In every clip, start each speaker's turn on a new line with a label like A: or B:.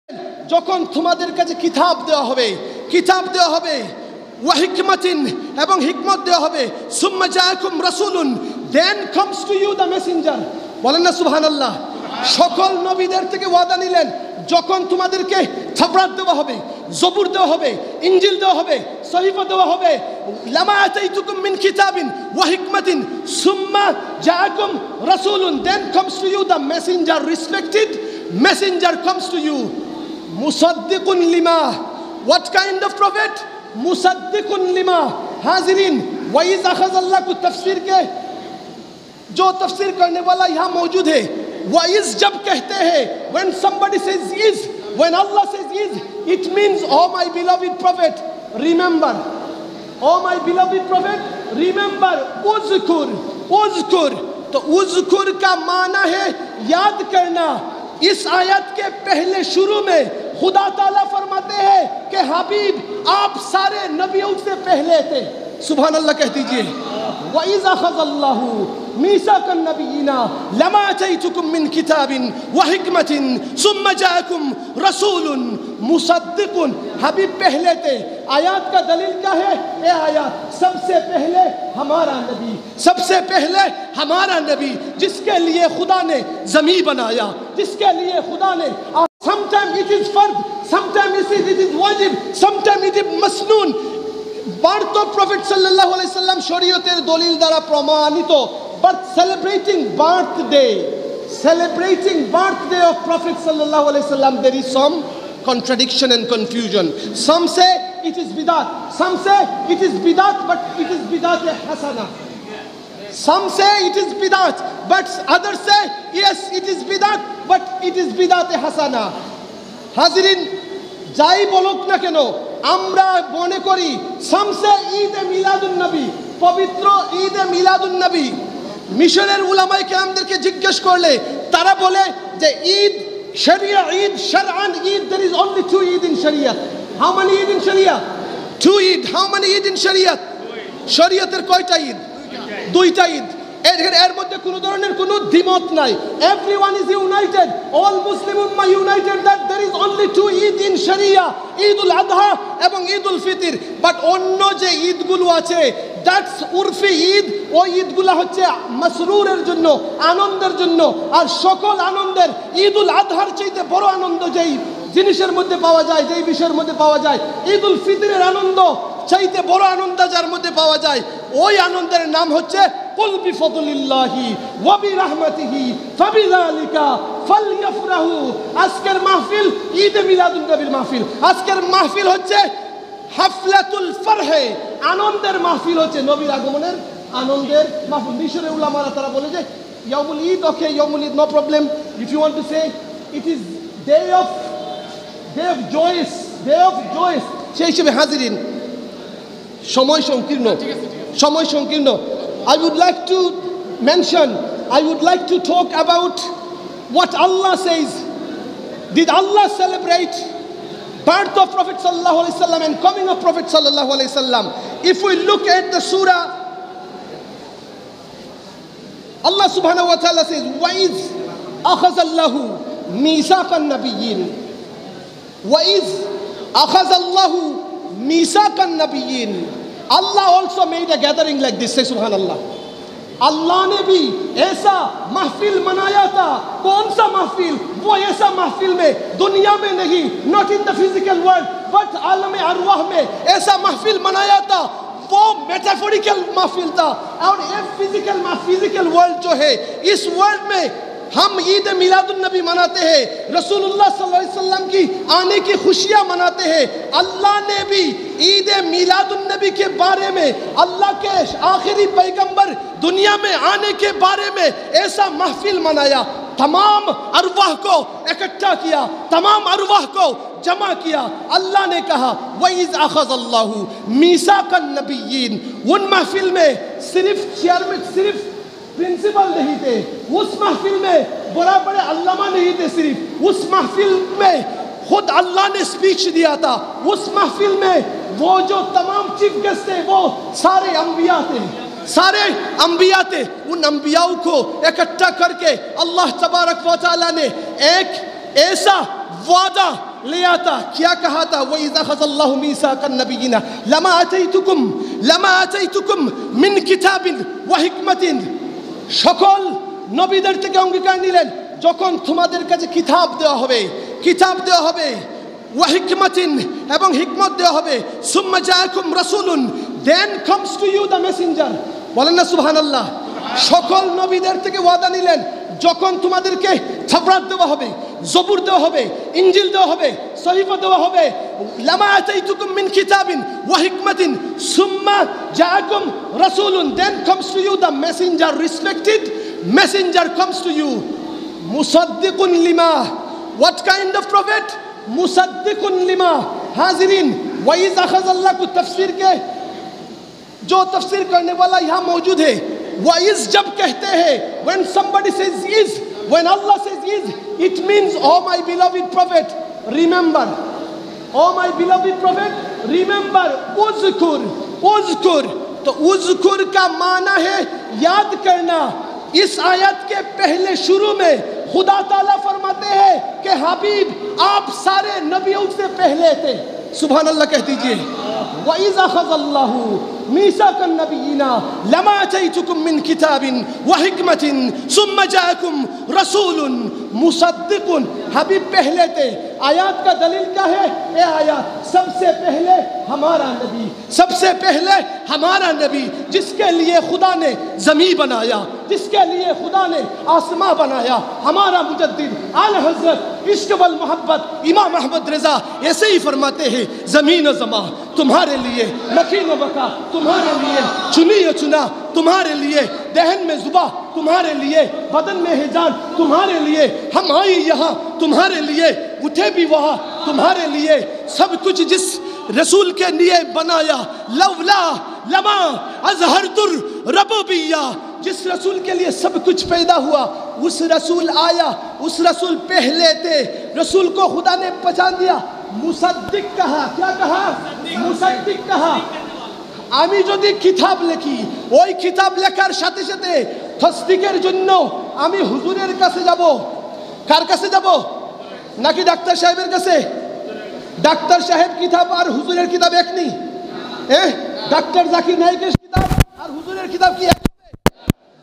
A: যখন তোমাদের কাছে কিতাব দেওয়া হবে ওয়া হিকমাতিন এবং হিকমত দেওয়া হবে সুম্মা জাআকুম রাসূলুন then comes to you the messenger বলেন না সুবহানাল্লাহ। সকল নবীদের থেকে ওয়াদা নিলেন যখন তোমাদেরকে তাওরাত দেওয়া হবে, জবুর দেওয়া হবে, ইনজিল দেওয়া হবে, সহিফা দেওয়া হবে, লামা আতাইতুকুম মিন কিতাবিন ওয়া হিকমাতিন সুম্মা জাআকুম রাসূলুন then comes to you the messenger, respected messenger comes to you মুসাদ্দিকুন লিমা। What kind of prophet? मुसद्दिकुन लिमा। हाजिरीन वइज़ अख़ज़ल्लाह को तफसीर के जो तफसीर करने वाला यहाँ मौजूद है, वइज़ जब कहते हैं when somebody says is, when Allah says is, it means oh my beloved prophet remember, oh my beloved prophet remember, उज़कुर। तो उज़कुर का माना है याद करना। इस आयत के पहले शुरू में खुदा ताला फरमाते हैं कि हबीब आप सारे नबियों से पहले थे। सुभान अल्लाह कह दीजिए। वइज़ अख़ज़ल्लाहु मीसाकन नबिय्यिना लमा आतैतुकुम मिन किताबिन व हिकमतिन सुम्मा जाअकुम रसूलुन मुसद्दिकुन। हबीब पहले थे। आयत का दलील क्या है? ये आयत सबसे पहले हमारा नबी जिसके लिए खुदा ने ज़मीन बनाया, जिसके लिए खुदा ने sometimes it is fard, sometimes it is wajib, sometimes it is masnoon. Birth of Prophet sallallahu alaihi wasallam শরীয়তের দলিল দ্বারা প্রমাণিত। But celebrating birthday of Prophet sallallahu alaihi wasallam, there is some contradiction and confusion. Some say it is bidat, some say it is bidat but it is bidat hasana. Some say it is bidat, but others say yes it is bidat but it is bidat hasana. হাজিরিন যাই বলুক না কেন আমরা মনে করি some say ঈদে মিলাদুন নবী, পবিত্র ঈদে মিলাদুন নবী। মিশরের উলামায়ে কেরামদেরকে জিজ্ঞেস করলে তারা বলে যে ঈদ শরিয়া, Eid শারআন Eid, there is only two Eid in Sharia. How many Eid in Sharia? Two Eid. How many Eid in Sharia? শরীয়তের কয়টা ঈদ? দুইটা ঈদ। এর মধ্যে কোনো ধরনের কোনো দ্বিমত নাই। Everyone is united, all Muslim ummah united that there is only two Eid in Sharia, ঈদুল আযহা এবং ঈদুল ফিতর। বাট অন্য যে ঈদগুলো আছে দ্যাটস উরফি ঈদ, ওই ঈদগুলো হচ্ছে মাসরুরের জন্য, আনন্দের জন্য। আর সকল আনন্দের ঈদুল আযহার চাইতে বড় আনন্দ যেই জিনিসের মধ্যে পাওয়া যায়, যেই বিষয়ের মধ্যে পাওয়া যায়, ঈদুল ফিতরের আনন্দ চাইতে বড় আনন্দ যার মধ্যে পাওয়া যায়, ওই আনন্দের নাম হচ্ছে কুল বিফদলিল্লাহি ওয়া বিরহমাতিহি ফাবিযালিকা ফালইফরাহু। আজকের মাহফিল ঈদে মিলাদুন নবীর মাহফিল। আজকের মাহফিল হচ্ছে হাফলাতুল ফরহে, আনন্দের মাহফিল হচ্ছে, নবীর আগমনের আনন্দের মাহফিল। মিশরের উলামারা তারা বলে যে ইয়াউমুল ঈদ, ওকে ইয়াউমুল ঈদ no problem, if you want to say it is day of joys, সেই হিসেবে হাজিরিন সময় সংকীর্ণ। I would like to mention, I would like to talk about what Allah says. Did Allah celebrate birth of Prophet sallallahu alaihi wasallam and coming of Prophet sallallahu alaihi wasallam? If we look at the surah, Allah subhanahu wa ta'ala says, وَإِذْ أَخَذَ اللَّهُ مِيثَاقَ النَّبِيِّينَ وَإِذْ أَخَذَ اللَّهُ مِيثَاقَ النَّبِيِّينَ. Allah also made a gathering like this. Say subhanallah. अल्लाह ने भी ऐसा महफिल मनाया था। कौन सा महफिल? वो ऐसा महफिल में दुनिया में नहीं, not in the physical world but आलम अरवाह में ऐसा महफिल मनाया था। वो मेटाफोरिकल महफिल था। और ये फिजिकल वर्ल्ड जो है, इस वर्ल्ड में हम ईद मिलादुन नबी मनाते हैं, रसूलुल्लाह सल्लल्लाहु अलैहि वसल्लम की आने की खुशियाँ मनाते हैं। अल्लाह ने भी ईद मिलादुन नबी के बारे में, अल्लाह के आखिरी पैगंबर दुनिया में आने के बारे में ऐसा महफिल मनाया। तमाम अरवाह को इकट्ठा किया, तमाम अरवाह को जमा किया। अल्लाह ने कहा वइज़ अख़ज़ल्लाहु मीसाक़न नबिय्यीन। उन महफिल में सिर्फ चेयरमैन, सिर्फ प्रिंसिपल नहीं थे, उस महफिल में बड़े बड़े अल्लामा नहीं थे, सिर्फ उस महफिल में खुद अल्लाह ने स्पीच दिया था। उस महफिल में वो जो तमाम चीफ गेस्ट थे वो सारे अंबिया थे। उन अंबियाओं को इकट्ठा करके अल्लाह तबारक व तआला ने एक ऐसा वादा ले आता, क्या कहा था? वइज़ा अख़ज़ल्लाहु मीसाक़न नबिय्यीना लमा आतैतुकुम मिन किताबिन व हिकमतिन। সকল নবীদের থেকে অঙ্গীকার নিলেন, যখন তোমাদের কাছে কিতাব দেওয়া হবে ওয়া হিকমাতিন, এবং হিকমত দেওয়া হবে, সুম্মা জাআকুম রাসূলুন, then comes to you the messenger. বলেন না সুবহানাল্লাহ। সকল নবীদের থেকে ওয়াদা নিলেন, যখন তোমাদেরকে তাওরাত দেওয়া হবে, জবুর দেওয়া হবে, ইনজিল দেওয়া হবে, সহিফা দেওয়া হবে, লামা আতাইতুকুম মিন কিতাবিন ওয়া হিকমাতিন সুম্মা জাআকুম রাসূলুন, then comes to you the messenger, respected messenger comes to you, মুসাদ্দিকুন লিমা। What kind of prophet? मुसद्दिकुन लिमा। हाजिरीन, वइज़ अख़ज़ल्लाह को तफसीर के जो तफसीर करने वाला यहाँ मौजूद है, वइज़ जब कहते हैं, when somebody says is, when Allah says is, it means oh my beloved prophet, remember, oh my beloved prophet, remember, उज़कुर। तो उज़कुर का माना है याद करना। इस आयत के पहले शुरू में खुदा ताला फरमाते हैं कि हबीब आप सारे नबियों से पहले थे। सुभान अल्लाह कह दीजिए। वइज़ अख़ज़ल्लाहु मीसाक़न नबिय्यीना लमा आतैतुकुम मिन किताबिन व हिकमतिन सुम्मा जाअकुम रसूलुन मुसद्दिकुन। हबीब पहले थे। आयत का दलील क्या है? ये आयत सबसे पहले हमारा नबी जिसके लिए खुदा ने ज़मीन बनाया, जिसके लिए खुदा ने आसमां बनाया, हमारा मुजद्दिद आला हज़रत इश्क़ वल मोहब्बत इमाम अहमद रज़ा ऐसे ही फरमाते हैं, ज़मीन ज़मा तुम्हारे लिए, मकीन बका तुम्हारे लिए, चुनी चुना तुम्हारे लिए, दहन में जुबा तुम्हारे लिए, बदन में हिजान तुम्हारे लिए, हम आई यहाँ तुम्हारे लिए, उठे भी वहाँ तुम्हारे लिए। सब कुछ जिस रसूल के लिए बनाया, लवला लमा अज़हरतुर रबूबिय्या, जिस रसूल के लिए सब कुछ पैदा हुआ, उस रसूल आया, उस रसूल पहले थे। रसूल को खुदा ने पहचान दिया, मुसद्दिक कहा। क्या कहा? मुसद्दिक कहा। আমি যদি কিতাব লিখি, ওই কিতাব লেখার সাথে সাথে তসদিকের জন্য আমি হুজুরের কাছে যাব। কার কাছে যাব? নাকি ডাক্তার সাহেবের কাছে? ডাক্তার সাহেব কিতাব আর হুজুরের কিতাব এক নেই। ডাক্তার জাকির নায়েকের কিতাব আর হুজুরের কিতাব কি এক?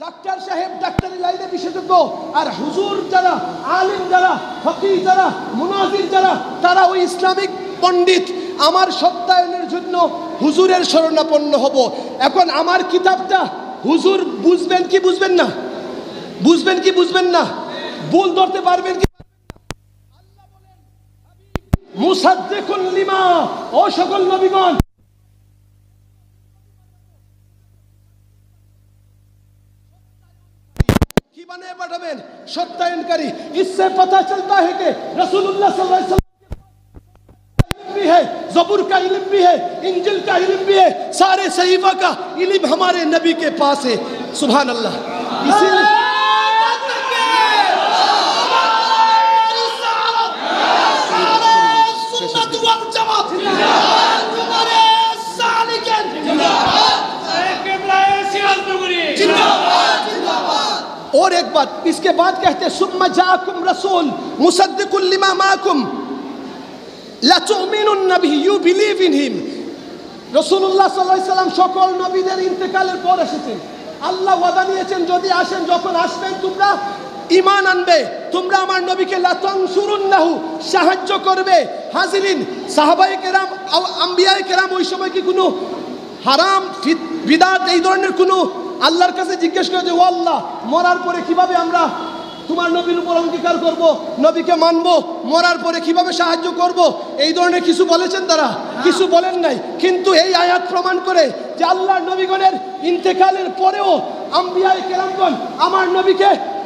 A: ডাক্তার সাহেব ডাক্তারি লাইনে বিশেষজ্ঞ, আর হুজুর যারা আলিম, যারা ফকিহ, যারা মুনাজির, যারা তারা ওই ইসলামিক পণ্ডিত। আমার সত্যায়নের জন্য হুজুরের শরণাপন্ন হব। এখন আমার কিতাবটা হুজুর বুঝবেন কি বুঝবেন না? বুঝবেন কি বুঝবেন না? ভুল ধরতে পারবেন কি? আল্লাহ বলেন মুসাদ্দিকুন লিমা, ও সকল নবীগণ কি বানিয়ে পাঠাবেন? সত্যায়নকারী। इससे पता चलता है कि रसूलुल्लाह सल्लल्लाहु अलैहि वसल्लम भी है, ज़बूर का इल्म भी है, इंजिल का इल्म भी है, सारे सहीफा का इल्म हमारे नबी के पास है। सुभान अल्लाह। इसीलिए और एक बात, इसके बाद कहते हैं सुम्मा जाअकुम रसूल मुसद्दिकुन लिमा माअकुम ला तुमिनुन बिही, यू बिलीव इन हिम। রাসূলুল্লাহ সাল্লাল্লাহু আলাইহি সাল্লাম সকল নবীদের ইন্তেকালের পর এসেছেন। আল্লাহ ওয়াদা নিয়েছেন, যদি আসেন, যখন আসবেন তোমরা ঈমান আনবে, তোমরা আমার নবীকে লা তানসুরুন্নাহু, সাহায্য করবে। হাজিরিন, সাহাবায়ে কেরাম, আম্বিয়ায়ে কেরাম ওই সময় কি কোনো হারাম বিদআত এই ধরনের কোনো আল্লাহর কাছে জিজ্ঞেস করে যে ও আল্লাহ, মরার পরে কিভাবে আমরা তোমার নবীর উপর অঙ্গীকার করব, নবীকে মানব, মরার পরে কিভাবে সাহায্য করব, এই ধরনের কিছু বলেছেন? তারা কিছু বলেন নাই। কিন্তু এই আয়াত প্রমাণ করে যে আল্লাহর নবীগণের ইন্তেকালের পরেও আম্বিয়ায়ে কেরামগণ আমার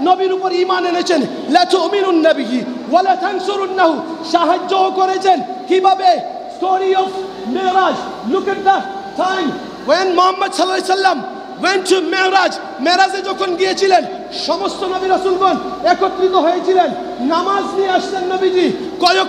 A: নবীর উপর ঈমান এনেছেন। লা তুমিনুন বিহি ওয়া লা তানসুরুন্নাহু, সাহায্য করেছেন। কিভাবে? Story of Meraj. Look at the time when Muhammad sallallahu alaihi wasallam went to Mi'raj, মেরাজে যখন গিয়েছিলেন, সমস্ত নবী রাসূলগণ একত্রিত হয়েছিলেন, নামাজ নিয়ে আসছেন নবীজি। কয়েক